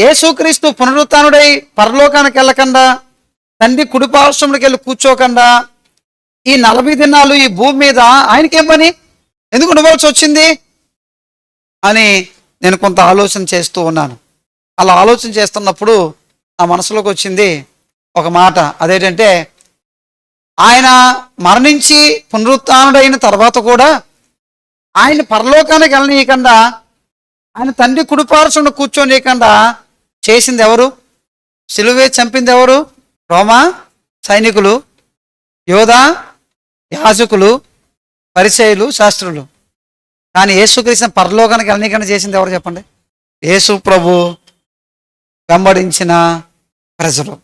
యేసుక్రీస్తు పునరుత్థానుడై పరలోకానికి వెళ్ళకుండా, తండ్రి కుడిపార్శ్వంలోకి వెళ్ళి కూర్చోకుండా ఈ 40 దినాలు ఈ భూమి మీద ఆయనకేం పని, ఎందుకు ఉండవలసి వచ్చింది అని నేను కొంత ఆలోచన చేస్తూ ఉన్నాను. అలా ఆలోచన చేస్తున్నప్పుడు నా మనసులోకి వచ్చింది ఒక మాట. అదేంటంటే, ఆయన మరణించి పునరుత్థానుడైన తర్వాత కూడా ఆయన పరలోకానికి వెళ్ళనీయకుండా, ఆయన తండ్రి కుడిపార్శ్వంలో కూర్చోనీయకుండా చేసింది ఎవరు? సిలువే చంపింది ఎవరు? రోమా సైనికులు, యోధా యాజకులు, పరిసయ్యులు, శాస్త్రులు. కానీ యేసుక్రీస్తుని పరలోకానికి వెళ్ళనీయకుండా చేసింది ఎవరు చెప్పండి? యేసు ప్రభు వెంబడించిన ప్రజలు.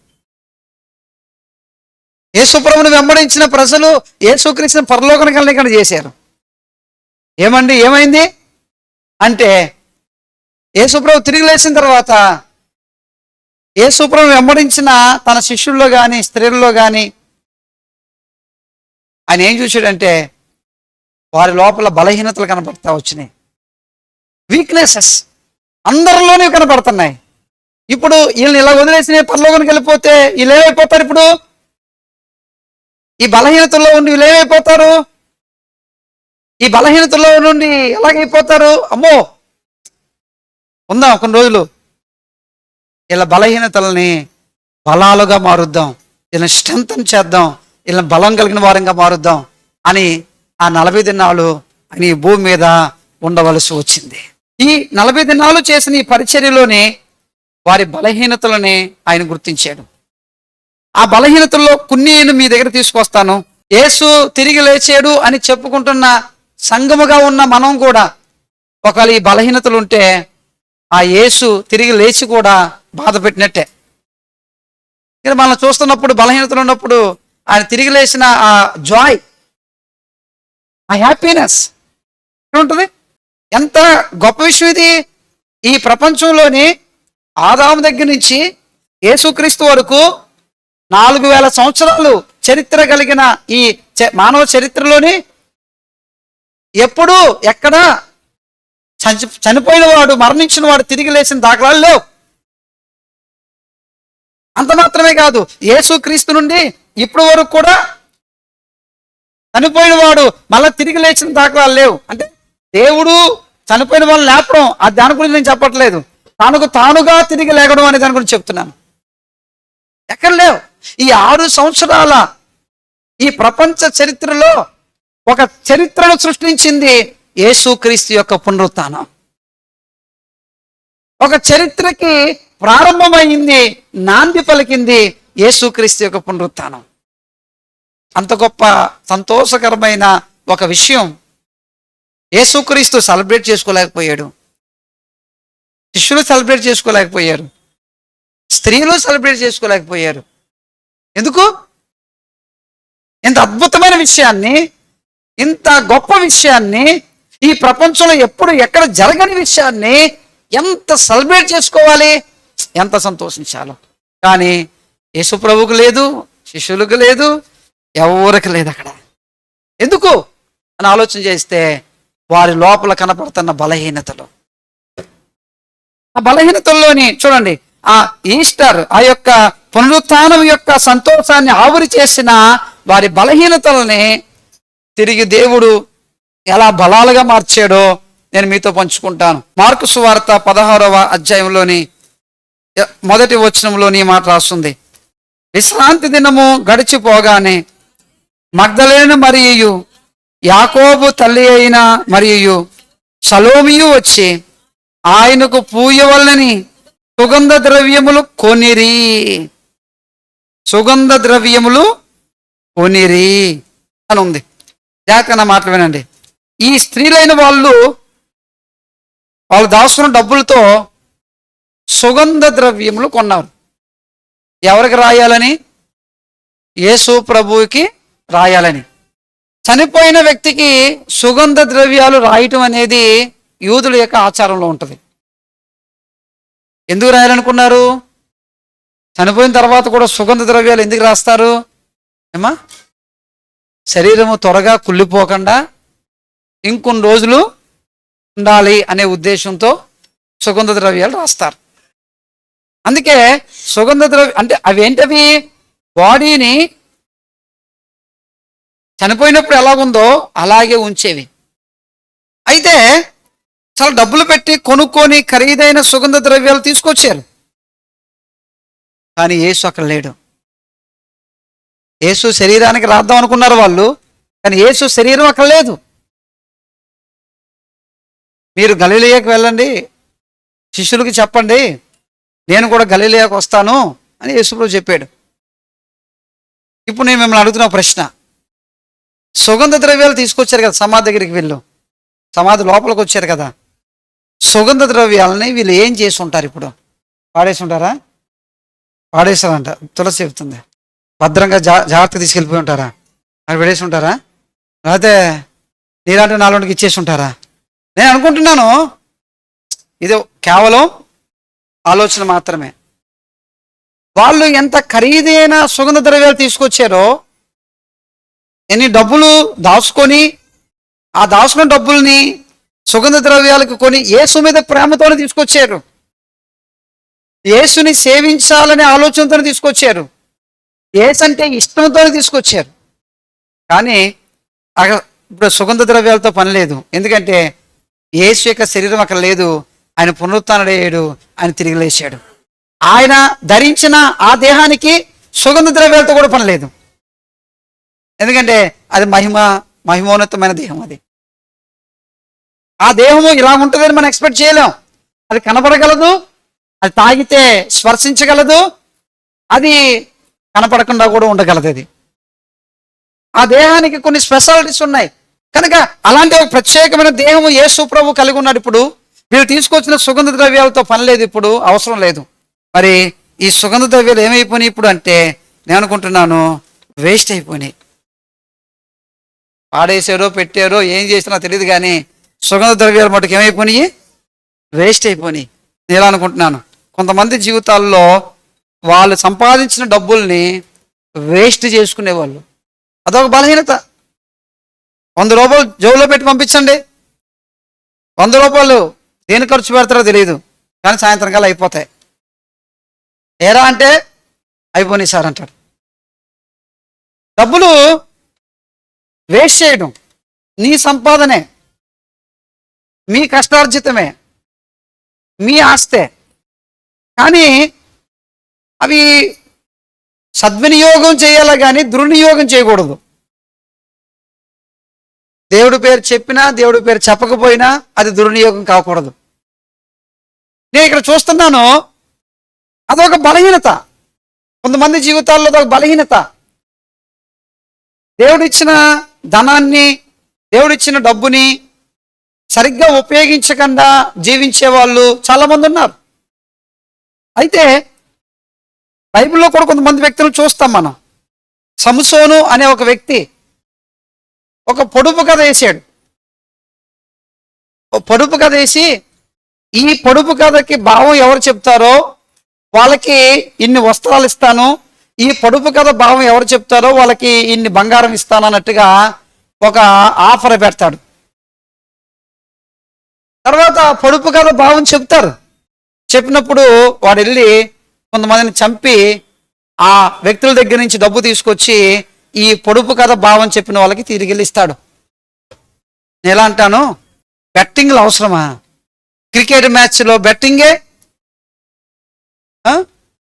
యేసు ప్రభుని వెంబడించిన ప్రజలు యేసుక్రీస్తుని పరలోకానికి వెళ్ళనీయకుండా చేశారు. ఏమండి ఏమైంది అంటే, యేసు ప్రభు తిరిగి లేచిన తర్వాత యేసు ప్రభు వెంబడించిన తన శిష్యుల్లో కానీ స్త్రీల్లో కానీ ఆయన ఏం చూశాడంటే, వారి లోపల బలహీనతలు కనపడతా వచ్చినాయి, వీక్నెసెస్ అందరిలోనే కనపడుతున్నాయి. ఇప్పుడు వీళ్ళని ఇలా వదిలేసిన పరలోకానికి వెళ్ళిపోతే వీళ్ళు ఏమైపోతారు? ఇప్పుడు ఈ బలహీనతల్లో ఉండి వీళ్ళు ఏమైపోతారు? ఈ బలహీనతల్లో నుండి ఎలాగైపోతారు? అమ్మో, ఉందాం కొన్ని రోజులు ఇలా బలహీనతలని బలాలుగా మారుద్దాం, ఇలా స్ట్రెంథన్ చేద్దాం, ఇలా బలం కలిగిన వారంగా మారుద్దాం అని ఆ 40 దినాలు ఆయన ఈ భూమి మీద ఉండవలసి వచ్చింది. ఈ 40 దినాలు చేసిన ఈ పరిచర్యలోనే వారి బలహీనతలని ఆయన గుర్తించాడు. ఆ బలహీనతల్లో కొన్ని నేను మీ దగ్గర తీసుకొస్తాను. యేసు తిరిగి లేచాడు అని చెప్పుకుంటున్న సంఘముగా ఉన్న మనం కూడా ఒకవేళ ఈ బలహీనతలు ఉంటే ఆ యేసు తిరిగి లేచి కూడా బాధ పెట్టినట్టే. ఇక్కడ మనం చూస్తున్నప్పుడు బలహీనతలు ఉన్నప్పుడు ఆయన తిరిగి లేచిన ఆ జాయ్, ఆ హ్యాపీనెస్ ఉంటుంది. ఎంత గొప్ప విషయం ఇది! ఈ ప్రపంచంలోని ఆదాము దగ్గర నుంచి యేసుక్రీస్తు వరకు 4000 సంవత్సరాలు చరిత్ర కలిగిన ఈ మానవ చరిత్రలోని ఎప్పుడూ ఎక్కడ చనిపోయిన వాడు, మరణించిన వాడు తిరిగి లేచిన దాఖలాలు లేవు. అంత మాత్రమే కాదు, యేసుక్రీస్తు నుండి ఇప్పటి వరకు కూడా చనిపోయిన వాడు మళ్ళీ తిరిగి లేచిన దాఖలాలు లేవు. అంటే దేవుడు చనిపోయిన వాళ్ళు లేపడం, అది దాని గురించి నేను చెప్పట్లేదు, తనకు తానుగా తిరిగి లేగడం అనే దాని గురించి చెప్తున్నాను. ఎక్కడ లేవు. ఈ 6 సంవత్సరాల ఈ ప్రపంచ చరిత్రలో ఒక చరిత్రను సృష్టించింది యేసుక్రీస్తు యొక్క పునరుత్థానం. ఒక చరిత్రకి ప్రారంభమైంది, నాంది పలికింది యేసుక్రీస్తు యొక్క పునరుత్థానం. అంత గొప్ప సంతోషకరమైన ఒక విషయం యేసుక్రీస్తు సెలబ్రేట్ చేసుకోలేకపోయాడు, శిష్యులు సెలబ్రేట్ చేసుకోలేకపోయారు, స్త్రీలు సెలబ్రేట్ చేసుకోలేకపోయారు. ఎందుకు? ఇంత అద్భుతమైన విషయాన్ని, ఇంత గొప్ప విషయాన్ని, ఈ ప్రపంచంలో ఎప్పుడు ఎక్కడ జరగని విషయాన్ని ఎంత సెలబ్రేట్ చేసుకోవాలి, ఎంత సంతోషించాలో. కానీ యేసు ప్రభువుకు లేదు, శిష్యులకు లేదు, ఎవరికి లేదు అక్కడ. ఎందుకు అని ఆలోచన చేస్తే వారి లోపల కనపడుతున్న బలహీనతలు. ఆ బలహీనతల్లోని చూడండి, ఆ ఈస్టర్, ఆ యొక్క పునరుత్థానం యొక్క సంతోషాన్ని ఆవిరి చేసిన వారి బలహీనతలని తిరిగి దేవుడు ఎలా బలాలుగా మార్చాడో నేను మీతో పంచుకుంటాను. మార్కు సువార్త 16వ అధ్యాయంలోని 1వ వచనంలోని మాట రాస్తుంది. విశ్రాంతి దినము గడిచిపోగానే మగ్దలేను మరియు యాకోబు తల్లి అయిన మరియు సలోమియు వచ్చి ఆయనకు పూయవలనని సుగంధ ద్రవ్యములు కొనిరి. సుగంధ ద్రవ్యములు కొనిరి అని ఉంది. జాగ్రత్తగా నా మాటలు వినండి. ఈ స్త్రీలైన వాళ్ళు దాచుకున్న డబ్బులతో సుగంధ ద్రవ్యములు కొన్నారు. ఎవరికి రాయాలని? యేసు ప్రభువుకి రాయాలని. చనిపోయిన వ్యక్తికి సుగంధ ద్రవ్యాలు రాయటం అనేది యూదుల యొక్క ఆచారంలో ఉంటుంది. ఎందుకు రాయాలనుకున్నారు? చనిపోయిన తర్వాత కూడా సుగంధ ద్రవ్యాలు ఎందుకు రాస్తారు? ఏమా, శరీరము త్వరగా కుళ్ళిపోకుండా ఇంకొన్ని రోజులు ఉండాలి అనే ఉద్దేశంతో సుగంధ ద్రవ్యాలు రాస్తారు. అందుకే సుగంధ ద్రవ్య అంటే అవి ఏంటవి? బాడీని చనిపోయినప్పుడు ఎలాగుందో అలాగే ఉంచేవి. అయితే చాలా డబ్బులు పెట్టి కొనుక్కొని ఖరీదైన సుగంధ ద్రవ్యాలు తీసుకొచ్చారు. కానీ యేసు అక్కడ లేడు. యేసు శరీరానికి రాద్దాం అనుకున్నారు వాళ్ళు, కానీ యేసు శరీరం అక్కడ లేదు. మీరు గలిలయకు వెళ్ళండి, శిష్యులకి చెప్పండి, నేను కూడా గలిలయకు వస్తాను అని యేసుప్రభు చెప్పాడు. ఇప్పుడు నేను మిమ్మల్ని అడుగుతున్న ప్రశ్న, సుగంధ ద్రవ్యాలు తీసుకొచ్చారు కదా సమాధి దగ్గరికి, వీళ్ళు సమాధి లోపలికి వచ్చారు కదా, సుగంధ ద్రవ్యాలని వీళ్ళు ఏం చేసి ఉంటారు? ఇప్పుడు పాడేసి ఉంటారా? పాడేస్తారంట. తులసి చెప్తుంది, భద్రంగా జాగ్రత్తగా తీసుకెళ్ళిపోయి ఉంటారా? అక్కడ పడేసి ఉంటారా? లేకపోతే నీలాంటి నాలుగుకి ఇచ్చేసి ఉంటారా? నేను అనుకుంటున్నాను ఇది కేవలం ఆలోచన మాత్రమే. వాళ్ళు ఎంత ఖరీదైన సుగంధ ద్రవ్యాలు తీసుకొచ్చారో, ఎన్ని డబ్బులు దాచుకొని ఆ దాచుకున్న డబ్బుల్ని సుగంధ ద్రవ్యాలకు కొని యేసు మీద ప్రేమతోనే తీసుకొచ్చారు. యేసుని సేవించాలనే ఆలోచనతో తీసుకొచ్చారు. యేసు అంటే ఇష్టంతో తీసుకొచ్చారు. కానీ ఇప్పుడు సుగంధ ద్రవ్యాలతో పని లేదు. ఎందుకంటే యేసు యొక్క శరీరం అక్కడ లేదు. ఆయన పునరుత్థానుడయ్యాడు, ఆయన తిరిగి లేచాడు. ఆయన ధరించిన ఆ దేహానికి సుగంధ ద్రవ్యాలతో కూడా పని లేదు. ఎందుకంటే అది మహిమోన్నతమైన దేహం. అది ఆ దేహము ఇలా ఉంటుందని మనం ఎక్స్పెక్ట్ చేయలేం. అది కనపడగలదు, అది తాగితే స్పర్శించగలదు, అది కనపడకుండా కూడా ఉండగలదు. అది ఆ దేహానికి కొన్ని స్పెషాలిటీస్ ఉన్నాయి. కనుక అలాంటి ఒక ప్రత్యేకమైన దేహము యేసు ప్రభు కలిగి ఉన్నాడు. ఇప్పుడు వీళ్ళు తీసుకొచ్చిన సుగంధ ద్రవ్యాలతో పని లేదు, ఇప్పుడు అవసరం లేదు. మరి ఈ సుగంధ ద్రవ్యాలు ఏమైపోయినాయి ఇప్పుడు అంటే, నేను అనుకుంటున్నాను వేస్ట్ అయిపోయినాయి. పాడేసారో పెట్టారో ఏం చేసినా తెలియదు, కానీ సుగంధ ద్రవ్యాలు మటుకు ఏమైపోయినాయి? వేస్ట్ అయిపోయినాయి. నేను ఎలా అనుకుంటున్నాను, కొంతమంది జీవితాల్లో వాళ్ళు సంపాదించిన డబ్బుల్ని వేస్ట్ చేసుకునేవాళ్ళు. అదొక బలహీనత. 100 రూపాయలు జోబులో పెట్టి పంపించండి, 100 రూపాయలు దేని ఖర్చు పెడతారో తెలియదు, కానీ సాయంత్రం కల్లా అయిపోతాయి. ఏరా అంటే అయిపోయినాయి సార్ అంటాడు. డబ్బులు వేస్ట్ చేయడం నీ సంపాదనే, మీ కష్టార్జితమే, మీ ఆస్తే, కానీ అవి సద్వినియోగం చేయాలి కానీ దుర్వినియోగం చేయకూడదు. దేవుడి పేరు చెప్పినా దేవుడి పేరు చెప్పకపోయినా అది దుర్వినియోగం కాకూడదు. నేను ఇక్కడ చూస్తున్నాను, అదొక బలహీనత. కొంతమంది జీవితాల్లో అదొక బలహీనత. దేవుడిచ్చిన ధనాన్ని, దేవుడిచ్చిన డబ్బుని సరిగ్గా ఉపయోగించకుండా జీవించే వాళ్ళు చాలామంది ఉన్నారు. అయితే బైబిల్లో కూడా కొంతమంది వ్యక్తులను చూస్తాం మనం. సంసోను అనే ఒక వ్యక్తి ఒక పొడుపు కథ వేసాడు. పొడుపు కథ వేసి, ఈ పొడుపు కథకి భావం ఎవరు చెప్తారో వాళ్ళకి ఇన్ని వస్త్రాలు ఇస్తాను, ఈ పొడుపు కథ భావం ఎవరు చెప్తారో వాళ్ళకి ఇన్ని బంగారం ఇస్తాను అన్నట్టుగా ఒక ఆఫర్ పెడతాడు. తర్వాత పొడుపు కథ భావం చెప్తారు. చెప్పినప్పుడు వాడు వెళ్ళి కొంతమందిని చంపి ఆ వ్యక్తుల దగ్గర నుంచి డబ్బు తీసుకొచ్చి ఈ పొడుపు కథ భావం చెప్పిన వాళ్ళకి తిరిగి వెళ్ళి ఇస్తాడు. నేను ఎలా అంటాను, బెట్టింగ్లు అవసరమా? క్రికెట్ మ్యాచ్లో బెట్టింగే,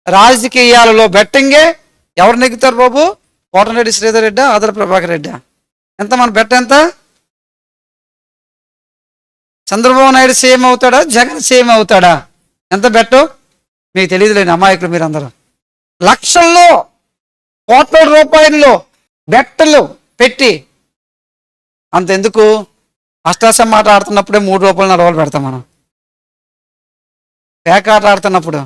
రాజకీయాలలో బెట్టింగే. ఎవరు నెగ్గుతారు బాబు? కోటరెడ్డి శ్రీధర్ రెడ్డా, ఆదర ప్రభాకర్ రెడ్డా? ఎంత మన బెట్ట ఎంత? చంద్రబాబు నాయుడు సీఎం అవుతాడా, జగన్ సీఎం అవుతాడా? ఎంత బెట్టు మీకు తెలియదులేండి అమాయకులు మీరందరూ. లక్షల్లో కోట్ల రూపాయల్లో బెట్టలు పెట్టి, అంతెందుకు అష్టాసం మాట ఆడుతున్నప్పుడే 3 రూపాయలు నడవలు పెడతాం మనం. పేకాట ఆడుతున్నప్పుడు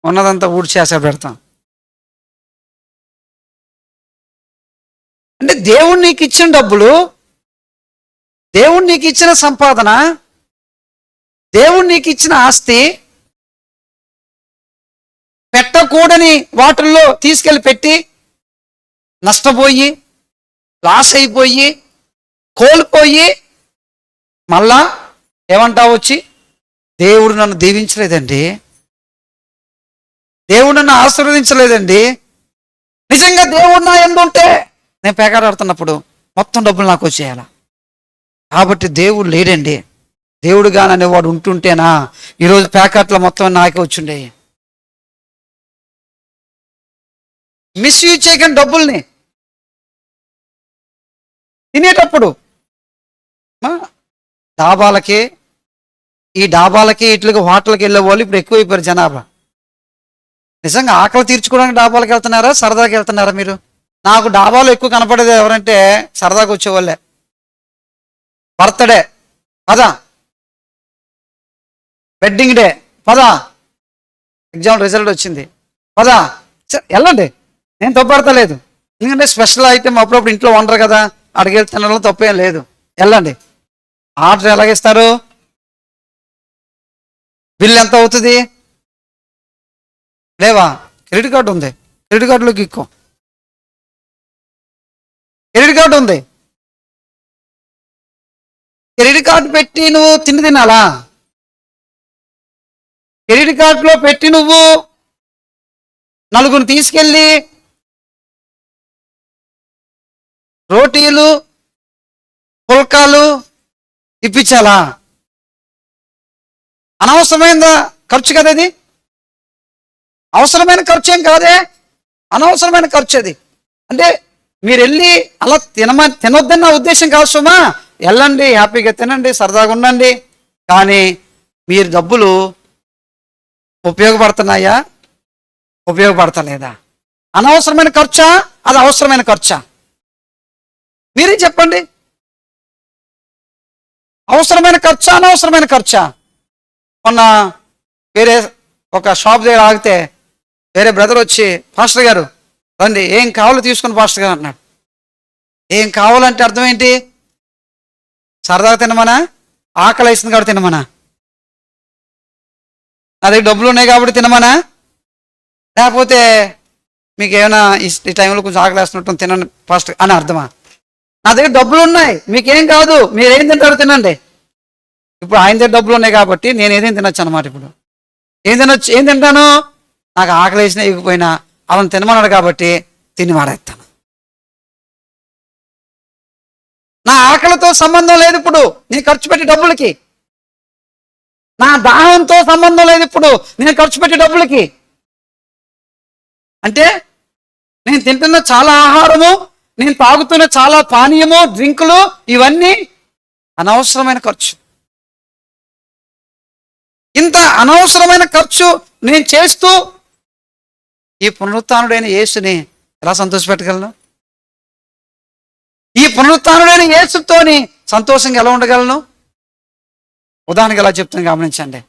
ఉన్నదంతా ఊడ్చేస పెడతాం. అంటే దేవుడు నీకు ఇచ్చిన డబ్బులు, దేవుడు నీకు ఇచ్చిన సంపాదన, దేవుడు నీకు ఇచ్చిన ఆస్తి పెట్టకూడని వాటిల్లో తీసుకెళ్ళి పెట్టి నష్టపోయి, లాస్ అయిపోయి, కోల్పోయి మళ్ళా ఏమంటావు వచ్చి, దేవుడు నన్ను దీవించలేదండి, దేవుడు నన్ను ఆశీర్వదించలేదండి. నిజంగా దేవుడు నా యందు ఉంటే నేను పేకాడాడుతున్నప్పుడు మొత్తం డబ్బులు నాకు వచ్చేయాల. కాబట్టి దేవుడు లేడండి. దేవుడుగా అనేవాడు ఉంటుంటేనా ఈరోజు పేకాట్ల మొత్తం నాకే వచ్చిండే. మిస్యూజ్ చేయకండి డబ్బుల్ని. తినేటప్పుడు డాబాలకి ఇట్లకి హోటల్కి వెళ్ళే వాళ్ళు ఇప్పుడు ఎక్కువైపోయారు జనాభా. నిజంగా ఆకలి తీర్చుకోవడానికి డాబాలకు వెళ్తున్నారా, సరదాకి వెళ్తున్నారా మీరు? నాకు డాబాలు ఎక్కువ కనపడేది ఎవరంటే సరదాకి వచ్చేవాళ్ళే. బర్త్డే పదా, వెడ్డింగ్ డే పదా, ఎగ్జామ్ రిజల్ట్ వచ్చింది పదా, వెళ్ళండి, నేను తప్పడతలేదు. ఎందుకంటే స్పెషల్ ఐటెం అప్పుడప్పుడు ఇంట్లో వండరు కదా, అడిగేది తినడంలో తప్పేం లేదు. వెళ్ళండి. ఆర్డర్ ఎలాగిస్తారు? బిల్ ఎంత అవుతుంది? లేవా? క్రెడిట్ కార్డు ఉంది, క్రెడిట్ కార్డులోకి ఇక్కో. క్రెడిట్ కార్డు ఉంది, క్రెడిట్ కార్డు పెట్టి నువ్వు తినాలా? క్రెడిట్ కార్డులో పెట్టి నువ్వు నలుగురు తీసుకెళ్ళి రోటీలు పుల్కాలు ఇప్పించాలా? అనవసరమైన ఖర్చు కదా అది. అవసరమైన ఖర్చు ఏం కాదే, అనవసరమైన ఖర్చు అది. అంటే మీరు వెళ్ళి అలా తినొద్దని నా ఉద్దేశం కాదు సుమా. వెళ్ళండి, హ్యాపీగా తినండి, సరదాగా ఉండండి. కానీ మీరు డబ్బులు ఉపయోగపడుతున్నాయా, ఉపయోగపడతలేదా? అనవసరమైన ఖర్చా, అది అవసరమైన ఖర్చా? మీరే చెప్పండి. అవసరమైన ఖర్చా, అనవసరమైన ఖర్చా? మొన్న వేరే ఒక షాప్ దగ్గర ఆగితే వేరే బ్రదర్ వచ్చి, పాస్టర్ గారు రండి, ఏం కావాలో తీసుకుని పాస్టర్ గారు అన్నాడు. ఏం కావాలంటే అర్థం ఏంటి? సరదాగా తినమనా, ఆకలి వేసింది కాబట్టి తినమనా, నా దగ్గర డబ్బులు ఉన్నాయి కాబట్టి తినమనా, లేకపోతే మీకు ఏమైనా ఈ టైంలో కొంచెం ఆకలి వేస్తున్నట్టు తినండి పాస్టర్ అని అర్థమా? నా దగ్గర డబ్బులు ఉన్నాయి, మీకేం కాదు, మీరు ఏం తింటారో తినండి. ఇప్పుడు ఆయన దగ్గర డబ్బులు ఉన్నాయి కాబట్టి నేను ఏదేం తినొచ్చు అనమాట. ఇప్పుడు ఏం తింటాను? నాకు ఆకలి వేసినా ఇవ్వకపోయినా అవన్నీ తినమన్నాడు కాబట్టి తిని వాడేస్తాను. నా ఆకలితో సంబంధం లేదు ఇప్పుడు నేను ఖర్చు పెట్టే డబ్బులకి. నా దాహంతో సంబంధం లేదు ఇప్పుడు నేను ఖర్చు పెట్టే డబ్బులకి. అంటే నేను తింటున్న చాలా ఆహారము, నేను తాగుతున్న చాలా పానీయము, డ్రింకులు, ఇవన్నీ అనవసరమైన ఖర్చు. ఇంత అనవసరమైన ఖర్చు నేను చేస్తూ ఈ పునరుత్థానుడైన యేసుని ఎలా సంతోషపెట్టగలను? ఈ పునరుత్థానుడైన యేసుతోని సంతోషంగా ఎలా ఉండగలను? ఉదాహరణకి ఎలా చెప్తాను గమనించండి.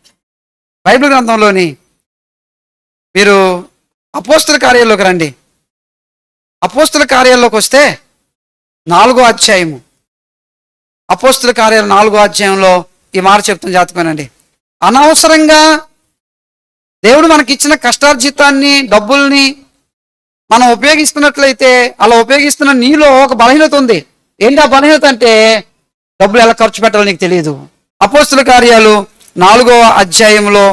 బైబిల్ గ్రంథంలోని మీరు అపోస్తుల కార్యాల్లోకి రండి. అపోస్తుల కార్యాల్లోకి వస్తే 4వ అధ్యాయము, అపోస్తుల కార్యాలు 4వ అధ్యాయంలో ఈ మాట చెప్తున్న జాతకమేనండి. అనవసరంగా దేవుడు మనకిచ్చిన కష్టార్జితాన్ని, డబ్బుల్ని మనం ఉపయోగిస్తున్నట్లయితే అలా ఉపయోగిస్తున్న నీలో ఒక బలహీనత ఉంది. ఏంటి ఆ బలహీనత అంటే డబ్బులు ఎలా ఖర్చు పెట్టాలో నీకు తెలియదు. అపోస్తుల కార్యాలు 4వ అధ్యాయంలో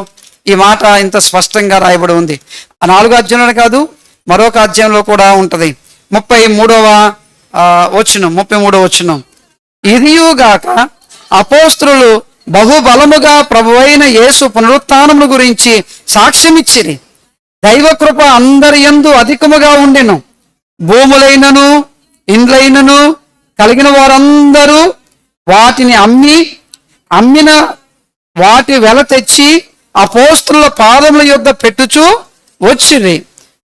ఈ మాట ఇంత స్పష్టంగా రాయబడి ఉంది. ఆ 4వ అధ్యాయంలో కాదు, మరొక అధ్యాయంలో కూడా ఉంటుంది. 33వ వచనం. ఇదియుగాక అపోస్తులు బహుబలముగా ప్రభువైన యేసు పునరుత్థానమును గురించి సాక్ష్యమిచ్చిరి. దైవకృప అందరి యందు అధికముగా ఉండెను. భూములైనను ఇండ్లైనను కలిగిన వారందరూ వాటిని అమ్మిన వాటి వెల తెచ్చి అపోస్తుల పాదముల యొద్ద పెట్టుచూ వచ్చిరి.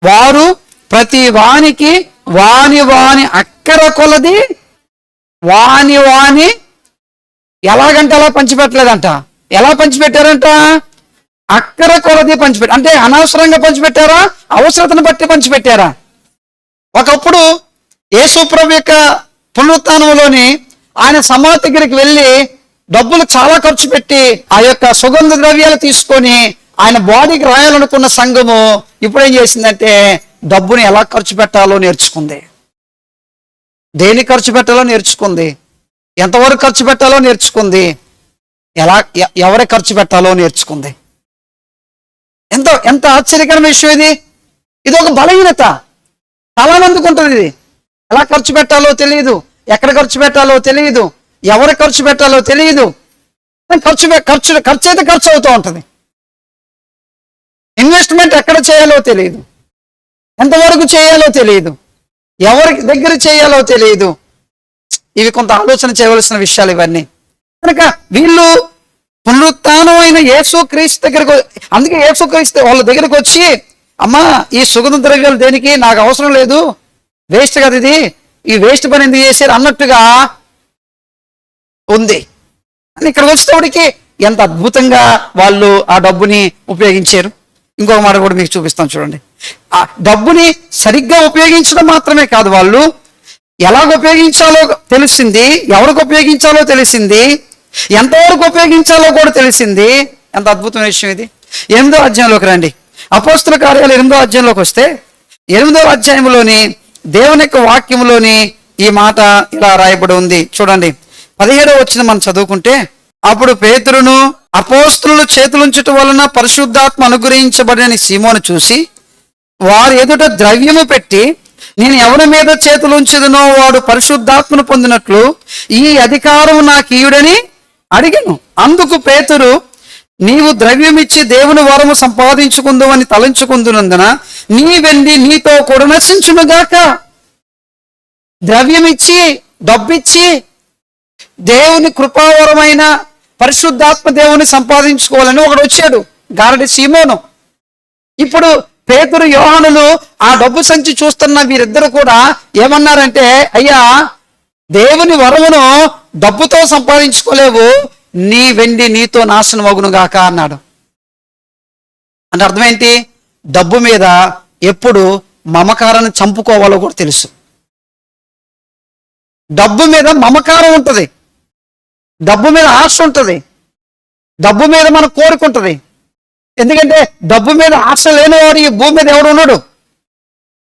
వారు ప్రతి వానికి వాని అక్కర కొలది వాని ఎలాగంటే అలా పంచిపెట్టలేదంట. ఎలా పంచిపెట్టారంట? అక్కర కొలది పంచిపెట్టారు. అంటే అనవసరంగా పంచిపెట్టారా, అవసరతను బట్టి పంచిపెట్టారా? ఒకప్పుడు యేసు ప్రభు యొక్క పునరుత్థానంలోని ఆయన సమాధి దగ్గరికి వెళ్ళి డబ్బులు చాలా ఖర్చు పెట్టి ఆ యొక్క సుగంధ ద్రవ్యాలు తీసుకొని ఆయన బాడీకి రాయాలనుకున్న సంఘము ఇప్పుడు ఏం చేసిందంటే డబ్బుని ఎలా ఖర్చు పెట్టాలో నేర్చుకుంది. దేని ఖర్చు పెట్టాలో నేర్చుకుంది, ఎంతవరకు ఖర్చు పెట్టాలో నేర్చుకుంది, ఎవరి ఖర్చు పెట్టాలో నేర్చుకుంది. ఎంత ఎంత ఆశ్చర్యకరమైన విషయం ఇది. ఇది ఒక బలహీనత చాలా మందికి ఉంటుంది. ఇది ఎలా ఖర్చు పెట్టాలో తెలియదు, ఎక్కడ ఖర్చు పెట్టాలో తెలియదు, ఎవరు ఖర్చు పెట్టాలో తెలియదు. ఖర్చు అయితే ఖర్చు అవుతూ ఉంటుంది. ఇన్వెస్ట్మెంట్ ఎక్కడ చేయాలో తెలియదు, ఎంతవరకు చేయాలో తెలియదు, ఎవరి దగ్గర చేయాలో తెలియదు. ఇవి కొంత ఆలోచన చేయవలసిన విషయాలు ఇవన్నీ. కనుక వీళ్ళు పునరుత్థానమైన యేసుక్రీస్తు దగ్గరకు, అందుకే యేసుక్రీస్తు వాళ్ళ దగ్గరకు వచ్చి, అమ్మా ఈ సుగంధ ద్రవ్యాలు దేనికి, నాకు అవసరం లేదు, వేస్ట్ కదా ఇది, ఈ వేస్ట్ పని ఎందుకు చేశారు అన్నట్టుగా ఉంది అని ఇక్కడికి వచ్చేటప్పటికి ఎంత అద్భుతంగా వాళ్ళు ఆ డబ్బుని ఉపయోగించారు. ఇంకొక మాట కూడా మీకు చూపిస్తాను చూడండి. ఆ డబ్బుని సరిగ్గా ఉపయోగించడం మాత్రమే కాదు, వాళ్ళు ఎలాగ ఉపయోగించాలో తెలిసింది, ఎవరికి ఉపయోగించాలో తెలిసింది, ఎంతవరకు ఉపయోగించాలో కూడా తెలిసింది. ఎంత అద్భుతమైన విషయం ఇది. 8వ అధ్యాయంలోకి రండి. అపోస్తుల కార్యాలు 8వ అధ్యాయంలోకి వస్తే 8వ అధ్యాయంలోని దేవుని యొక్క వాక్యంలోని ఈ మాట ఇలా రాయబడి ఉంది చూడండి. 17వ వచనం మనం చదువుకుంటే, అప్పుడు పేతురును అపోస్తులు చేతులుంచటం వలన పరిశుద్ధాత్మ అనుగ్రహించబడిన సీమోను చూసి వారు ఎదుట ద్రవ్యము పెట్టి, నేను ఎవరి మీద చేతులుంచదునో వాడు పరిశుద్ధాత్మను పొందినట్లు ఈ అధికారం నాకు ఈయుడని అడిగాను. అందుకు పేతురు, నీవు ద్రవ్యమిచ్చి దేవుని వరము సంపాదించుకుందు అని తలంచుకుందునందున నీ వెండి నీతో కూడా నశించునుగాక. ద్రవ్యమిచ్చి, డబ్బిచ్చి దేవుని కృపావరమైన పరిశుద్ధాత్మ దేవుని సంపాదించుకోవాలని ఒకడు వచ్చాడు, గారడి సీమోను. ఇప్పుడు పేతురు యోహానులు ఆ డబ్బు సంచి చూస్తున్న వీరిద్దరు కూడా ఏమన్నారంటే, అయ్యా దేవుని వరమును డబ్బుతో సంపాదించుకోలేవు, నీ వెండి నీతో నాశనం అగునుగాక అన్నాడు. అంటే అర్థం ఏంటి? డబ్బు మీద ఎప్పుడు మమకారాన్ని చంపుకోవాలో కూడా తెలుసు. డబ్బు మీద మమకారం ఉంటుంది, డబ్బు మీద ఆశ ఉంటుంది, డబ్బు మీద మన కోరిక ఉంటుంది. ఎందుకంటే డబ్బు మీద ఆశ లేనివాడు ఈ భూమి మీద ఎవడు ఉన్నాడు?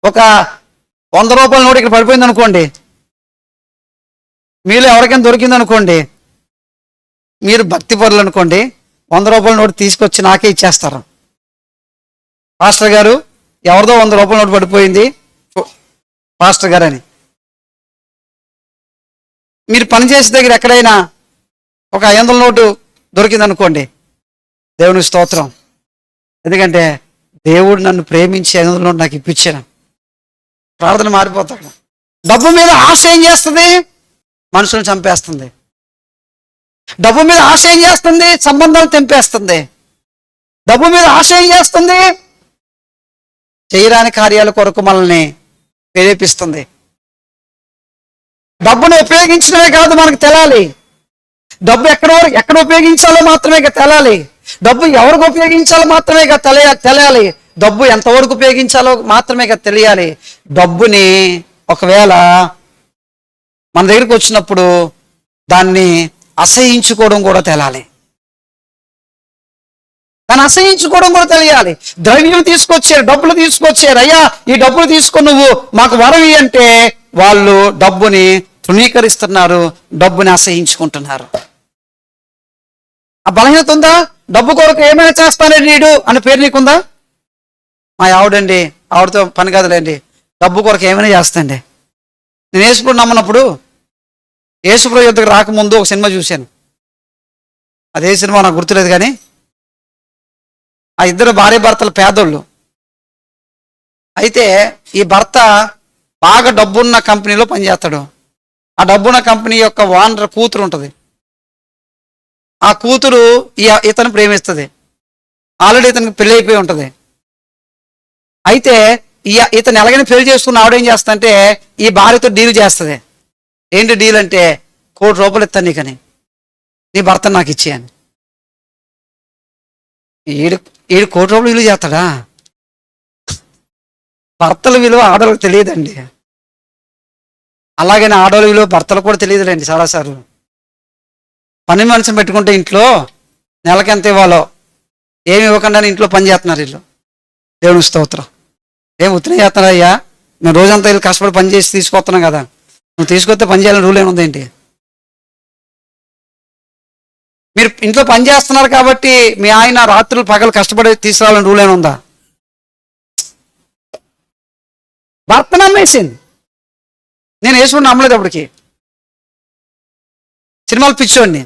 ఒక 100 రూపాయల నోటు ఇక్కడ పడిపోయింది అనుకోండి, మీలో ఎవరికైనా దొరికింది అనుకోండి, మీరు భక్తి పరులు అనుకోండి, 100 రూపాయల నోటు తీసుకొచ్చి నాకే ఇచ్చేస్తారు. పాస్టర్ గారు ఎవరిదో 100 రూపాయల నోటు పడిపోయింది పాస్టర్ గారు అని. మీరు పనిచేసే దగ్గర ఎక్కడైనా ఒక 500 నోటు దొరికింది అనుకోండి, దేవునికి స్తోత్రం, ఎందుకంటే దేవుడు నన్ను ప్రేమించి 500 నోటు నాకు ఇప్పించాను, ప్రార్థన మారిపోతాడు. డబ్బు మీద ఆశ ఏం చేస్తుంది? మనుషులను చంపేస్తుంది. డబ్బు మీద ఆశ ఏం చేస్తుంది? సంబంధాలు తెంపేస్తుంది. డబ్బు మీద ఆశ ఏం చేస్తుంది? చేయరాని కార్యాల కొరకు మనల్ని ప్రేరేపిస్తుంది. డబ్బును ఉపయోగించడమే కాదు మనకు తెలాలి, డబ్బు ఎక్కడ ఉపయోగించాలో మాత్రమే తెలాలి, డబ్బు ఎవరికి ఉపయోగించాలో మాత్రమే తెలియాలి, డబ్బు ఎంతవరకు ఉపయోగించాలో మాత్రమే తెలియాలి. డబ్బుని ఒకవేళ మన దగ్గరికి వచ్చినప్పుడు దాన్ని అసహించుకోవడం కూడా తెలాలి, దాన్ని అసహించుకోవడం కూడా తెలియాలి. ద్రవ్యం తీసుకొచ్చారు, డబ్బులు తీసుకొచ్చారు, అయ్యా ఈ డబ్బులు తీసుకొని నువ్వు మాకు వరం అంటే వాళ్ళు డబ్బుని తృణీకరిస్తున్నారు, డబ్బుని అసహించుకుంటున్నారు. ఆ బలహీనత ఉందా? డబ్బు కొరకు ఏమైనా చేస్తానే నీడు అనే పేరు నీకుందా? మా ఆవిడండి, ఆవిడతో పని కాదులేండి, డబ్బు కొరకు ఏమైనా చేస్తాండి. నేను యేసుప్రభు నమ్మనప్పుడు, యేసుప్రభు యుద్ధకు రాకముందు ఒక సినిమా చూశాను. అదే సినిమా నాకు గుర్తులేదు, కానీ ఆ ఇద్దరు భార్య భర్తలు పేదోళ్ళు. అయితే ఈ భర్త బాగా డబ్బున్న కంపెనీలో పనిచేస్తాడు. ఆ డబ్బున్న కంపెనీ యొక్క ఓనర్ కూతురు ఉంటుంది. ఆ కూతురు ఇతను ప్రేమిస్తుంది. ఆల్రెడీ ఇతనికి పెళ్ళి అయిపోయి ఉంటుంది. అయితే ఇతను ఎలాగైనా పెళ్లి చేసుకున్న ఆవిడేం చేస్తుందంటే ఈ భార్యతో డీల్ చేస్తుంది. ఏంటి డీల్ అంటే, 1 కోటి రూపాయలు ఇస్తాను నీకని, నీ భర్తను నాకు ఇచ్చేయని. 7 కోట్ల రూపాయలు విలువ చేస్తాడా? భర్తల విలువ ఆడవాళ్ళకి తెలియదండి, అలాగని ఆడవాళ్ళ విలువ భర్తలు కూడా తెలియదులేండి. చాలాసార్లు పని మనిషిని పెట్టుకుంటే ఇంట్లో నెలకి ఎంత ఇవ్వాలో ఏమి ఇవ్వకుండా ఇంట్లో పని చేస్తున్నారు వీళ్ళు. దేవుని స్తోత్రం. ఏం ఉత్తనే చేస్తున్నారా? అయ్యా మేము రోజంతా వీళ్ళు కష్టపడి పని చేసి తీసుకొస్తున్నాం కదా, నువ్వు తీసుకొస్తే పని చేయాలని రూల్ ఏముందేంటి? మీరు ఇంట్లో పని చేస్తున్నారు కాబట్టి మీ ఆయన రాత్రులు పగలు కష్టపడి తీసుకురావాలని రూల్ ఏమైనా ఉందా? భర్త నమ్మేసింది. నేను వేసుకుని నమ్మలేదు అప్పటికి. సినిమాలు పిచ్చోడిని,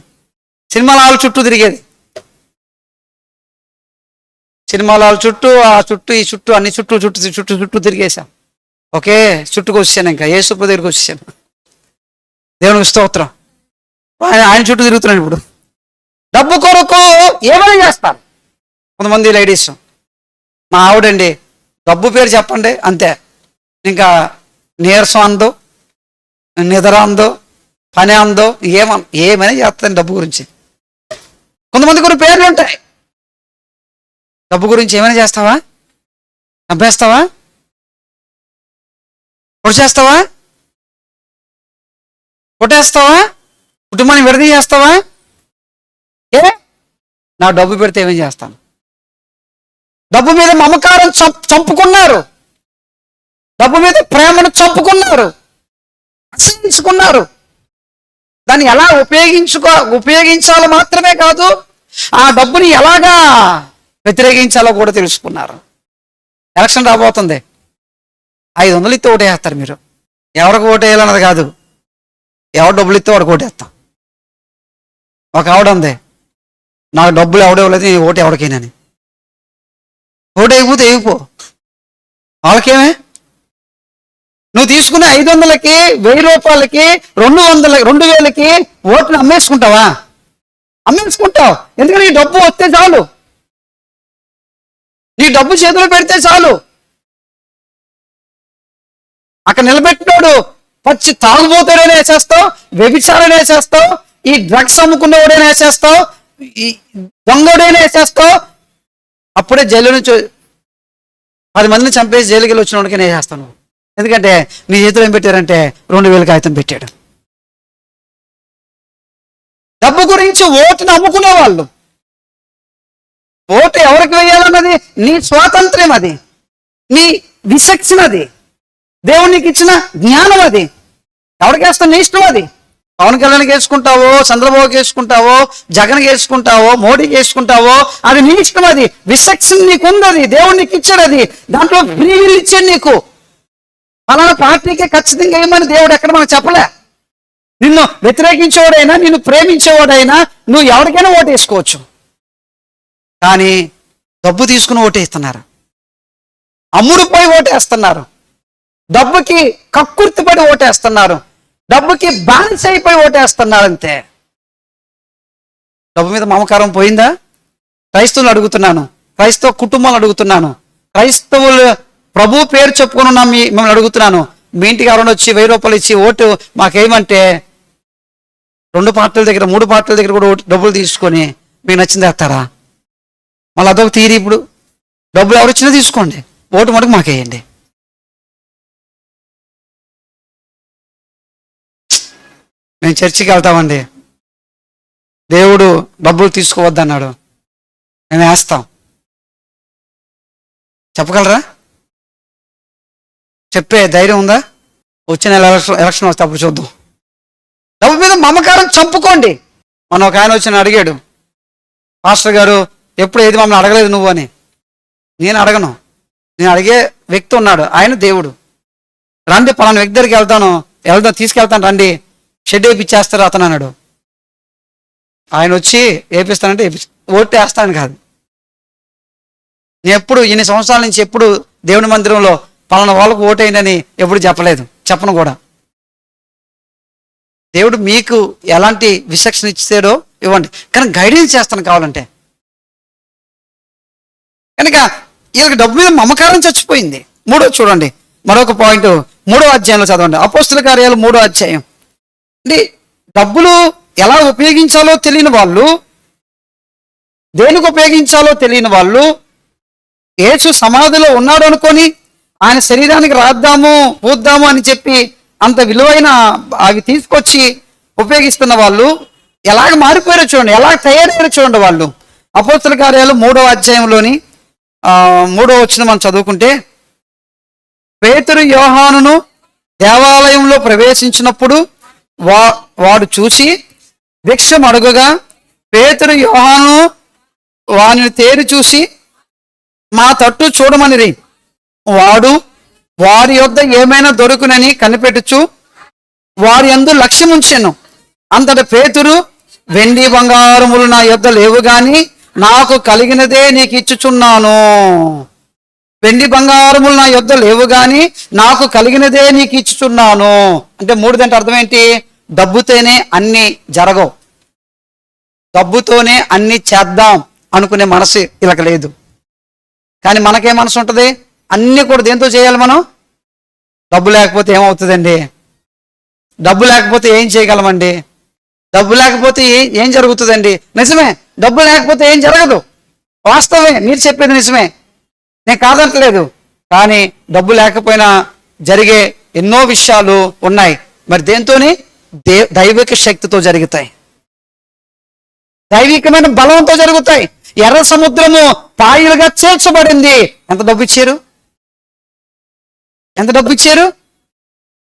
సినిమాల హాల్ చుట్టూ తిరిగేది. సినిమాల హాల్ చుట్టూ, ఆ చుట్టూ, ఈ చుట్టూ, అన్ని చుట్టూ చుట్టూ చుట్టూ చుట్టూ తిరిగేశాం. ఓకే, చుట్టూకు వచ్చాను. ఇంకా యేసు దగ్గరికి వచ్చేసాను. దేవునికి స్తోత్రం. ఆయన చుట్టూ తిరుగుతున్నాను. ఇప్పుడు డబ్బు కొరకు ఏమైనా చేస్తారు కొంతమంది లేడీస్. మా ఆవిడండి, డబ్బు పేరు చెప్పండి అంతే, ఇంకా నీరసం అందో, నిద్ర అందో, పని అందో, ఏమైనా చేస్తాను డబ్బు గురించి. కొంతమంది కొన్ని పేర్లు ఉంటాయి. డబ్బు గురించి ఏమైనా చేస్తావా? చంపేస్తావా? పొడిచేస్తావా? కొట్టేస్తావా? కుటుంబాన్ని విడదీయేస్తావా? నా డబ్బు పెడితే ఏమేం చేస్తాను? డబ్బు మీద మమకారం చంపుకున్నారు, డబ్బు మీద ప్రేమను చంపుకున్నారు, అసహించుకున్నారు. దాన్ని ఎలా ఉపయోగించాలో మాత్రమే కాదు, ఆ డబ్బుని ఎలాగా వ్యతిరేకించాలో కూడా తెలుసుకున్నారు. ఎలక్షన్ రాబోతుంది. 500 ఇస్తే ఓటేస్తారు. మీరు ఎవరికి ఓటేయాలన్నది కాదు, ఎవరు డబ్బులు ఇస్తే వాడికి ఓటేస్తాం. ఒక ఆవిడ ఉంది, నాకు డబ్బులు ఎవడేవ్వలేదు, నీ ఓటు ఎవరికైనాని. ఓటు అయిపోతే అయిపో, వాళ్ళకేమే. నువ్వు తీసుకునే 500కి, 1000 రూపాయలకి, 2000కి ఓటును అమ్మేసుకుంటావా? అమ్మేసుకుంటావు. ఎందుకంటే నీ డబ్బు వస్తే చాలు, నీ డబ్బు చేతిలో పెడితే చాలు. అక్కడ నిలబెట్టినోడు పచ్చి తాగుబోతాడైనా వేసేస్తావు, వ్యభిచారైనా వేసేస్తావు, ఈ డ్రగ్స్ అమ్ముకున్నవాడైనా వేసేస్తావు, ఈ దొంగడైనా వేసేస్తావు. అప్పుడే జైలు నుంచి 10 మందిని చంపేసి జైలుకి వెళ్ళి వచ్చిన వాడికి నేను వేసేస్తాను. ఎందుకంటే నీ చేతిలో ఏం పెట్టారంటే 2000 కాగితం పెట్టాడు. డబ్బు గురించి ఓటును అమ్ముకునే వాళ్ళు. ఓటు ఎవరికి వేయాలన్నది నీ స్వాతంత్ర్యం, అది నీ విచక్షణ, అది దేవునికి ఇచ్చిన జ్ఞానం. అది ఎవరికి వేస్తావు నీ ఇష్టం. అది పవన్ కళ్యాణ్కి వేసుకుంటావో, చంద్రబాబుకి వేసుకుంటావో, జగన్కి వేసుకుంటావో, మోడీకి వేసుకుంటావో, అది నీ ఇష్టం. అది విచక్షణ నీకు ఉంది, అది దేవుడు నీకు ఇచ్చాడు. అది దాంట్లో ఫ్రీ విల్ ఇచ్చాడు నీకు. అలాంటి పార్టీకే ఖచ్చితంగా ఏమని దేవుడు ఎక్కడ మనకు చెప్పలే. నిన్ను వ్యతిరేకించేవాడైనా, నిన్ను ప్రేమించేవాడైనా నువ్వు ఎవరికైనా ఓటేసుకోవచ్చు. కానీ డబ్బు తీసుకుని ఓటేస్తున్నారు, అమ్ముడుపోయి ఓటేస్తున్నారు, డబ్బుకి కక్కుర్తిపడి ఓటేస్తున్నారు, డబ్బుకి బానిస అయిపోయి ఓటేస్తున్నారు. అంతే. డబ్బు మీద మమకారం పోయిందా? క్రైస్తవులు అడుగుతున్నాను, క్రైస్తవ కుటుంబాలు అడుగుతున్నాను, క్రైస్తవులు ప్రభు పేరు చెప్పుకొని ఉన్న మిమ్మల్ని అడుగుతున్నాను. మీ ఇంటికి ఎవరైనా వచ్చి 1000 రూపాయలు ఇచ్చి ఓటు మాకేమంటే 2 పార్టీల దగ్గర, 3 పార్టీల దగ్గర కూడా డబ్బులు తీసుకొని మీకు నచ్చింది వేస్తారా? మళ్ళీ అదొక తీరి. ఇప్పుడు డబ్బులు ఎవరు ఇచ్చినా తీసుకోండి, ఓటు మటుకు మాకేయండి. మేము చర్చికి వెళ్తామండి, దేవుడు డబ్బులు తీసుకోవద్దన్నాడు, మేము వేస్తాం. చెప్పగలరా? చెప్పే ధైర్యం ఉందా? వచ్చిన ఎలక్షన్ వస్తే అప్పుడు చూద్దాం. డబ్బు మీద మమకారం చంపుకోండి. మన ఒక ఆయన వచ్చి అడిగాడు, పాస్టర్ గారు ఎప్పుడు ఏది మమ్మల్ని అడగలేదు నువ్వు అని. నేను అడగను, నేను అడిగే వ్యక్తి ఉన్నాడు, ఆయన దేవుడు. రండి పలానా వ్యక్తి దగ్గరికి తీసుకెళ్తాను రండి, షెడ్ వేపిచ్చేస్తారు అతను అన్నాడు. ఆయన వచ్చి వేపిస్తానంటే ఓటు వేస్తాను కాదు. నేను ఎప్పుడు ఇన్ని సంవత్సరాల నుంచి ఎప్పుడు దేవుని మందిరంలో పలానా వాళ్ళకు ఓటైందని ఎప్పుడు చెప్పను కూడా. దేవుడు మీకు ఎలాంటి విచక్షణ ఇచ్చాడో ఇవ్వండి, కానీ గైడెన్స్ చేస్తాను కావాలంటే. కనుక వీళ్ళకి డబ్బు మీద మమకారం చచ్చిపోయింది. చూడండి మరొక పాయింట్, 3వ అధ్యాయంలో చదవండి. అపోస్తుల కార్యాలు 3వ అధ్యాయం. అంటే డబ్బులు ఎలా ఉపయోగించాలో తెలియని వాళ్ళు, దేనికి ఉపయోగించాలో తెలియని వాళ్ళు, యేసు సమాధిలో ఉన్నాడు అనుకొని ఆయన శరీరానికి పూద్దాము అని చెప్పి అంత విలువైన అవి తీసుకొచ్చి ఉపయోగిస్తున్న వాళ్ళు ఎలాగ మారిపోయారో చూడండి, ఎలా తయారయ్యారో చూడండి వాళ్ళు. అపోస్తుల కార్యాలు 3వ అధ్యాయంలోని 3వ వచనం మనం చదువుకుంటే, పేతురు యోహానును దేవాలయంలో ప్రవేశించినప్పుడు వాడు చూసి భిక్షం అడుగగా పేతురు యోహాను వానిని తేరి చూసి మా తట్టు చూడమనిరి. వాడు వారి యొద్ద ఏమైనా దొరుకునని కనిపెట్టుచు వారి యందు లక్ష్యముంచెను. అంతట పేతురు, వెండి బంగారములు నా యొద్ద లేవు గాని నాకు కలిగినదే నీకు ఇచ్చుచున్నాను. వెండి బంగారములు నా యొద్ద లేవు గాని నాకు కలిగినదే నీకు ఇచ్చుచున్నాను. అంటే మూడుదంటే అర్థం ఏంటి? డబ్బుతోనే అన్ని జరగవు, డబ్బుతోనే అన్ని చేద్దాం అనుకునే మనసు ఇలాగ లేదు. కానీ మనకే మనసు ఉంటుంది, అన్ని కూడా దేంతో చేయాలి మనం? డబ్బు లేకపోతే ఏమవుతుందండి? డబ్బు లేకపోతే ఏం చేయగలమండి? డబ్బు లేకపోతే ఏం జరుగుతుందండి? నిజమే, డబ్బు లేకపోతే ఏం జరగదు. వాస్తవమే, మీరు చెప్పేది నిజమే, నేను కాదంటలేదు. కానీ డబ్బు లేకపోయినా జరిగే ఎన్నో విషయాలు ఉన్నాయి. మరి దేంతోని? దైవిక శక్తితో జరుగుతాయి, దైవికమైన బలంతో జరుగుతాయి. ఎర్ర సముద్రము పాయలుగా చేర్చబడింది. ఎంత డబ్బు ఇచ్చారు? ఎంత డబ్బు ఇచ్చారు?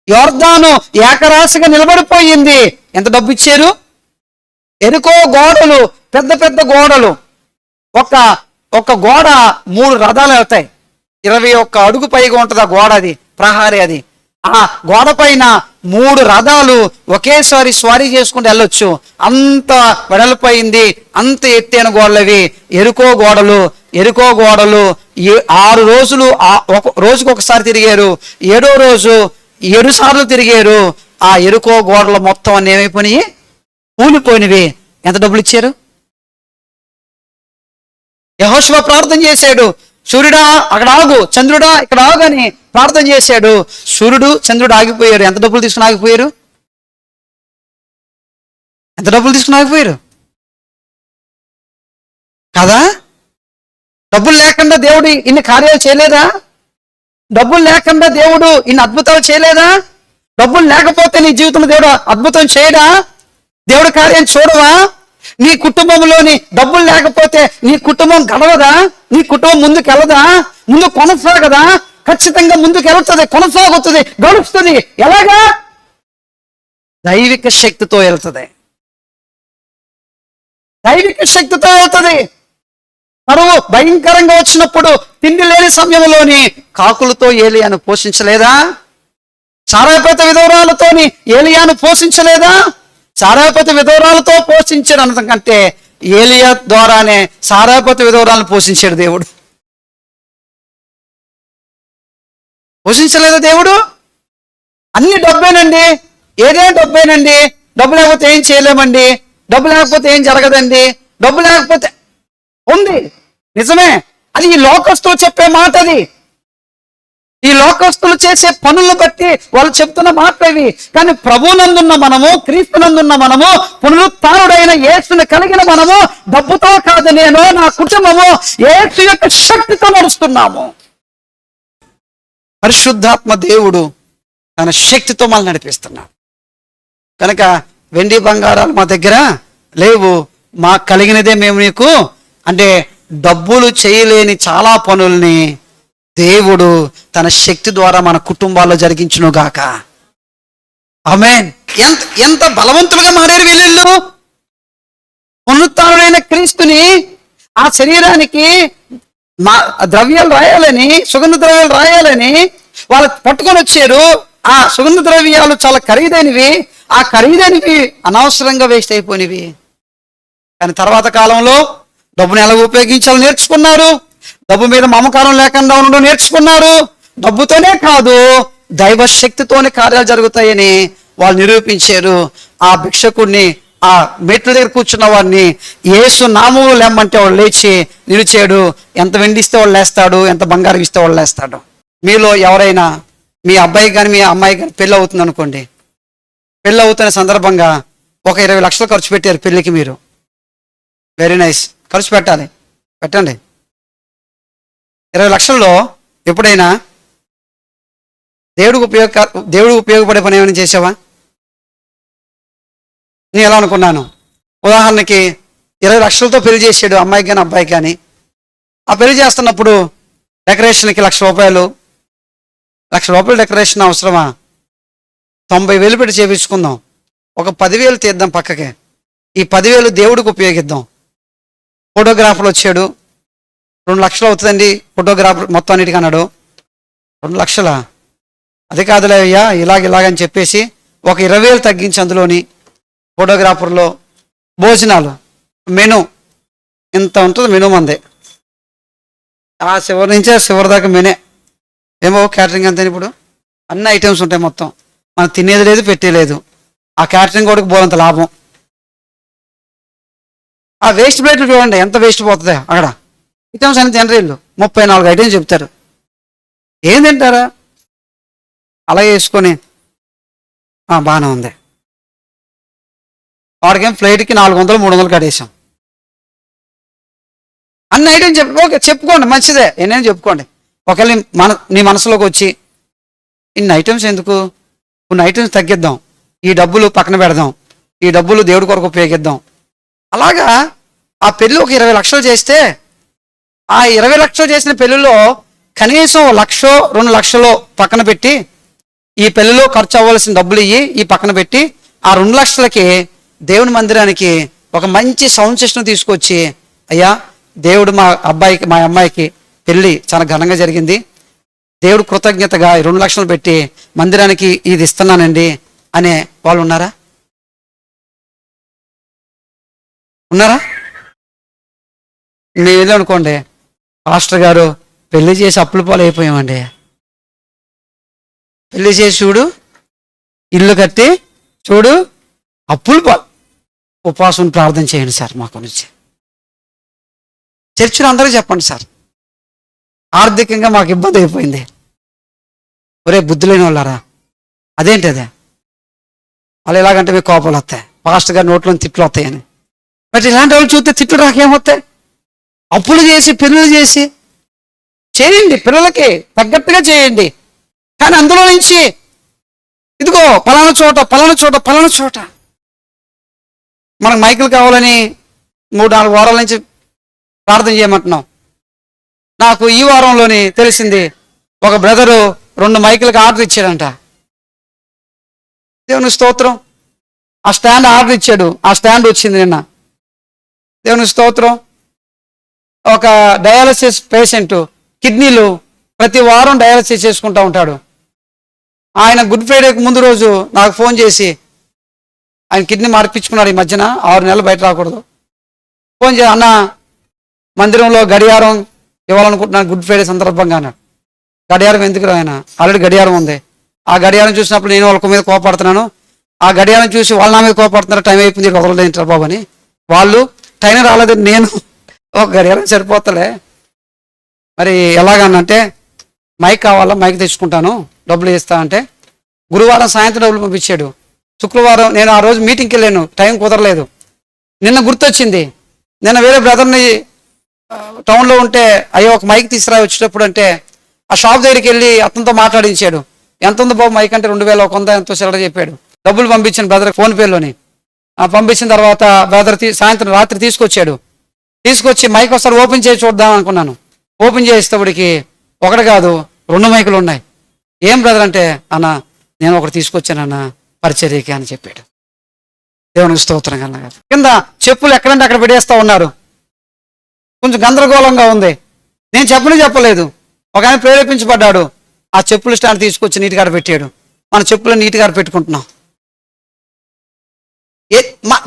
యోర్దాను ఏకరాశిగా నిలబడిపోయింది. ఎంత డబ్బు ఇచ్చారు? ఎరుకో గోడలు, పెద్ద పెద్ద గోడలు, ఒక గోడ 3 రథాలు వెళ్తాయి. 21 అడుగు పైగా ఉంటుంది ఆ గోడ, అది ప్రహారీ. అది ఆ గోడ పైన 3 రథాలు ఒకేసారి స్వారీ చేసుకుంటూ వెళ్ళొచ్చు. అంత వెడల్పోయింది, అంత ఎత్తైన గోడలవి ఎరుకో గోడలు. 6 రోజులు రోజుకు ఒకసారి తిరిగారు. 7వ రోజు 7 సార్లు తిరిగారు. ఆ ఎరుకో గోడలు మొత్తం అన్ని ఏమైపోయినాయి? కూలిపోయినవి. ఎంత డబ్బులు ఇచ్చారు? యెహోషువ ప్రార్థన చేశాడు, సూర్యుడా అక్కడ ఆగు, చంద్రుడా ఇక్కడ ఆగు అని ప్రార్థన చేశాడు. సూర్యుడు చంద్రుడు ఆగిపోయారు. ఎంత డబ్బులు తీసుకుని ఆగిపోయారు? ఎంత డబ్బులు తీసుకుని ఆగిపోయారు కదా? డబ్బులు లేకుండా దేవుడు ఇన్ని కార్యాలు చేయలేదా? డబ్బులు లేకుండా దేవుడు ఇన్ని అద్భుతాలు చేయలేదా? డబ్బులు లేకపోతే నీ జీవితంలో దేవుడు అద్భుతం చేయడా? దేవుడు కార్యం చూడవా? నీ కుటుంబంలోని డబ్బులు లేకపోతే నీ కుటుంబం గడవదా? నీ కుటుంబం ముందుకు వెళ్ళదా? ముందు కొనసాగదా? ఖచ్చితంగా ముందుకు వెళ్తుంది, కొనసాగుతుంది, గడుస్తుంది. ఎలాగా? దైవిక శక్తితో వెళ్తుంది, దైవిక శక్తితో వెళ్తుంది. కరువు భయంకరంగా వచ్చినప్పుడు తిండి లేని సమయంలోని కాకులతో ఏలియాను పోషించలేదా? సారాపేత విధవరాలతోని ఏలియాను పోషించలేదా? సారాపతి విధవరాలతో పోషించాడు అనడం కంటే ఏలియా ద్వారానే సారాపతి విధవరాలను పోషించాడు దేవుడు. పోషించలేదా దేవుడు? అన్ని డబ్బేనండి, ఏదే డబ్బేనండి. డబ్బు లేకపోతే ఏం చేయలేమండి, డబ్బు లేకపోతే ఏం జరగదండి, డబ్బు లేకపోతే ఉంది. నిజమే, అది ఈ లోకస్తులు చెప్పే మాట. అది ఈ లోకస్తులు చేసే పనులను బట్టి వాళ్ళు చెప్తున్న మాటలు. కానీ ప్రభునందున్న మనము, క్రీస్తునందున్న మనము, పునరుత్థానుడైన యేసుని కలిగిన మనము డబ్బుతో కాదు, నేను నా కుటుంబము యేసు యొక్క శక్తితో నడుస్తున్నాము. పరిశుద్ధాత్మ దేవుడు తన శక్తితో మనల్ని నడిపిస్తున్నాడు. కనుక వెండి బంగారాలు మా దగ్గర లేవు, మాకు కలిగినదే మేము నీకు, అంటే డబ్బులు చేయలేని చాలా పనుల్ని దేవుడు తన శక్తి ద్వారా మన కుటుంబాల్లో జరిగించును గాక. ఆమేన్. ఎంత బలవంతులుగా మారారు వీళ్ళు. పునరుత్థానుడైన క్రీస్తుని ఆ శరీరానికి ద్రవ్యాలు రాయాలని, సుగంధ ద్రవ్యాలు రాయాలని వాళ్ళు పట్టుకొని వచ్చారు. ఆ సుగంధ ద్రవ్యాలు చాలా ఖరీదైనవి. ఆ ఖరీదైనవి అనవసరంగా వేస్ట్ అయిపోయినవి. కానీ తర్వాత కాలంలో డబ్బును ఎలా ఉపయోగించాలో నేర్చుకున్నారు. డబ్బు మీద మమకారం లేకుండా ఉండడం నేర్చుకున్నారు. డబ్బుతోనే కాదు, దైవ శక్తితోనే కార్యాలు జరుగుతాయని వాళ్ళు నిరూపించారు. ఆ భిక్షకుడిని, ఆ మెట్ల దగ్గర కూర్చున్న వాడిని యేసు నామములో లేమంటే వాడు లేచి నిలిచాడు. ఎంత వెండిస్తే వాళ్ళు లేస్తాడు, ఎంత బంగారం ఇస్తే వాళ్ళు లేస్తాడు. మీలో ఎవరైనా మీ అబ్బాయి కానీ మీ అమ్మాయి కానీ పెళ్ళి అవుతుంది అనుకోండి. పెళ్ళి అవుతున్న సందర్భంగా ఒక 20 లక్షలు ఖర్చు పెట్టారు పెళ్ళికి. మీరు వెరీ నైస్, ఖర్చు పెట్టాలి, పెట్టండి. 20 లక్షల్లో ఎప్పుడైనా దేవుడికి ఉపయోగపడే పని ఏమైనా చేసావా? నేను ఎలా అనుకున్నాను, ఉదాహరణకి 20 లక్షలతో పెళ్లి చేసాడు అమ్మాయికి కానీ అబ్బాయికి కానీ. ఆ పెళ్లి చేస్తున్నప్పుడు డెకరేషన్కి ₹1,00,000, ₹1,00,000 డెకరేషన్ అవసరమా? 90,000 పెట్టి చేయించుకుందాం, ఒక 10,000 తీద్దాం పక్కకి. ఈ 10,000 దేవుడికి ఉపయోగిద్దాం. ఫోటోగ్రాఫర్ వచ్చాడు, 2 లక్షలు అవుతుందండి ఫోటోగ్రాఫర్ మొత్తం అన్నిటికీ అన్నాడు. 2 లక్షలా? అది కాదులే అయ్యా, ఇలాగని చెప్పేసి ఒక 20,000 తగ్గించి అందులోని ఫోటోగ్రాఫర్లో భోజనాలు మెను ఇంత ఉంటుంది. మెను మందే ఆ చివరి నుంచే చివరి దాకా మెనే. ఏమో క్యాటరింగ్ అంతే. ఇప్పుడు అన్ని ఐటమ్స్ ఉంటాయి, మొత్తం మనం తినేది లేదు పెట్టేలేదు. ఆ క్యాటరింగ్ కూడా బోలంత లాభం. ఆ వేస్ట్ ప్లేట్లు చూడండి ఎంత వేస్ట్ పోతుంది అక్కడ. ఐటమ్స్ అని జనరీలు 34 ఐటమ్స్ చెప్తారు. ఏం తింటారా? అలాగే వేసుకొని బాగానే ఉంది. వాడికేం ఫ్లైట్కి 400 300 కట్టేసాం. అన్ని ఐటమ్స్ ఓకే చెప్పుకోండి, మంచిదే, ఏనేం చెప్పుకోండి. ఒకవేళ నీ మనసులోకి వచ్చి ఇన్ని ఐటమ్స్ ఎందుకు, కొన్ని ఐటమ్స్ తగ్గిద్దాం, ఈ డబ్బులు పక్కన పెడదాం, ఈ డబ్బులు దేవుడి కొరకు ఉపయోగిద్దాం. అలాగా ఆ పెళ్ళి ఒక 20 లక్షలు చేస్తే ఆ 20 లక్షలు చేసిన పెళ్ళిలో కనీసం 1 2 లక్షలు పక్కన పెట్టి ఈ పెళ్ళిలో ఖర్చు అవ్వాల్సిన డబ్బులు ఈ పక్కన పెట్టి ఆ 2 లక్షలకి దేవుని మందిరానికి ఒక మంచి సౌండ్ సిస్టమ్ తీసుకొచ్చి, అయ్యా దేవుడు మా అమ్మాయికి పెళ్ళి చాలా ఘనంగా జరిగింది, దేవుడు కృతజ్ఞతగా 2 లక్షలు పెట్టి మందిరానికి ఇది ఇస్తున్నానండి అనే వాళ్ళు ఉన్నారా? మేము అనుకోండి, పాస్టర్ గారు పెళ్లి చేసి అప్పుల పాలు అయిపోయామండి, పెళ్లి చేసి చూడు, ఇల్లు కట్టి చూడు, అప్పుల పాలు, ఉపవాసం ప్రార్థన చేయండి సార్ మా గురించి. చర్చిలో అందరూ చెప్పండి సార్, ఆర్థికంగా మాకు ఇబ్బంది అయిపోయింది. ఒరే బుద్ధి లేని వాళ్ళారా, అదేంటి అదే వాళ్ళు ఎలాగంటే మీకు కోపాలు వస్తాయి, పాస్టర్ గారి నోట్లో తిట్లు వస్తాయని. మరి ఇలాంటి వాళ్ళు చూస్తే తిట్లు రాకేమొస్తాయి? అప్పులు చేసి పెళ్ళిళ్ళు చేసి చేయండి, పిల్లలకి తగ్గట్టుగా చేయండి. కానీ అందులో నుంచి ఇదిగో పలానా చోట మనకు మైకులు కావాలని 3-4 వారాల నుంచి ప్రార్థన చేయమంటున్నాం. నాకు ఈ వారంలోని తెలిసింది, ఒక బ్రదరు 2 మైకులకు ఆర్డర్ ఇచ్చాడంట. దేవుని స్తోత్రం. ఆ స్టాండ్ ఆర్డర్ ఇచ్చాడు, ఆ స్టాండ్ వచ్చింది నిన్న. దేవుని స్తోత్రం. ఒక డయాలసిస్ పేషెంట్ కిడ్నీలు ప్రతి వారం డయాలసిస్ చేసుకుంటూ ఉంటాడు. ఆయన గుడ్ ఫ్రైడేకి ముందు రోజు నాకు ఫోన్ చేసి, ఆయన కిడ్నీ మార్పించుకున్నాడు ఈ మధ్యన, 6 నెలలు బయట రాకూడదు. ఫోన్ చేసి, అన్న మందిరంలో గడియారం ఇవ్వాలనుకుంటున్నాను గుడ్ ఫ్రైడే సందర్భంగా అన్నాడు. గడియారం ఎందుకు ఆయన ఆల్రెడీ గడియారం ఉంది. ఆ గడియారం చూసినప్పుడు నేను వాళ్ళ మీద కోపడుతున్నాను, ఆ గడియారం చూసి వాళ్ళ నా మీద కోపడుతున్నారు, టైం అయిపోయింది వదలలేదు బాబు అని. వాళ్ళు టైం రాలేదని నేను, ఒక గడియారం సరిపోతలే మరి ఎలాగనంటే, మైక్ కావాలా, మైక్ తెచ్చుకుంటాను, డబ్బులు ఇస్తా అంటే గురువారం సాయంత్రం డబ్బులు పంపించాడు. శుక్రవారం నేను ఆ రోజు మీటింగ్కి వెళ్ళాను, టైం కుదరలేదు. నిన్న గుర్తొచ్చింది, నిన్న వేరే బ్రదర్ని టౌన్లో ఉంటే, అయ్యో ఒక మైక్ తీసుకురా వచ్చేటప్పుడు అంటే, ఆ షాప్ దగ్గరికి వెళ్ళి అతనితో మాట్లాడించాడు. ఎంత ఉంది బాబు మైక్ అంటే 2,100 ఎంతో చిల్లర చెప్పాడు. డబ్బులు పంపించాను బ్రదర్ ఫోన్పేలోని. పంపించిన తర్వాత బ్రదర్ సాయంత్రం రాత్రి తీసుకొచ్చి మైక్ ఒకసారి ఓపెన్ చేసి చూద్దాం అనుకున్నాను. ఓపెన్ చేసేటప్పటికి 1 కాదు 2 మైకులు ఉన్నాయి. ఏం బ్రదర్ అంటే, అన్న నేను ఒకటి తీసుకొచ్చానన్న పరిచర్యకి అని చెప్పాడు. దేవునికి స్తోత్రం కన్నా. కింద చెప్పులు ఎక్కడంటే అక్కడ పెట్టేస్తా ఉన్నారు. కొంచెం గందరగోళంగా ఉంది. నేను చెప్పలేదు, ఒక ఆయన ప్రేరేపించబడ్డాడు, ఆ చెప్పుల స్టాండ్ తీసుకొచ్చి నీట్గా పెట్టాడు. మన చెప్పులు నీట్గా పెట్టుకుంటున్నాం.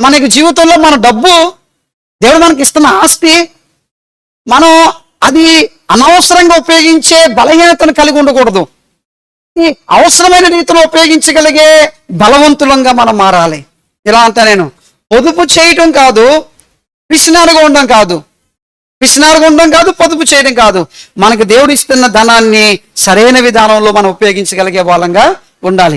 మనకి జీవితంలో మన డబ్బు దేవుడు మనకి ఇస్తున్న ఆస్తి, మనం అది అనవసరంగా ఉపయోగించే బలహీనతను కలిగి ఉండకూడదు. అవసరమైన రీతిలో ఉపయోగించగలిగే బలవంతులంగా మనం మారాలి. ఇలా అంతా నేను పొదుపు చేయటం కాదు, పిసినారుగా ఉండడం కాదు, పొదుపు చేయడం కాదు. మనకు దేవుడు ఇస్తున్న ధనాన్ని సరైన విధానంలో మనం ఉపయోగించగలిగే వాళ్ళంగా ఉండాలి.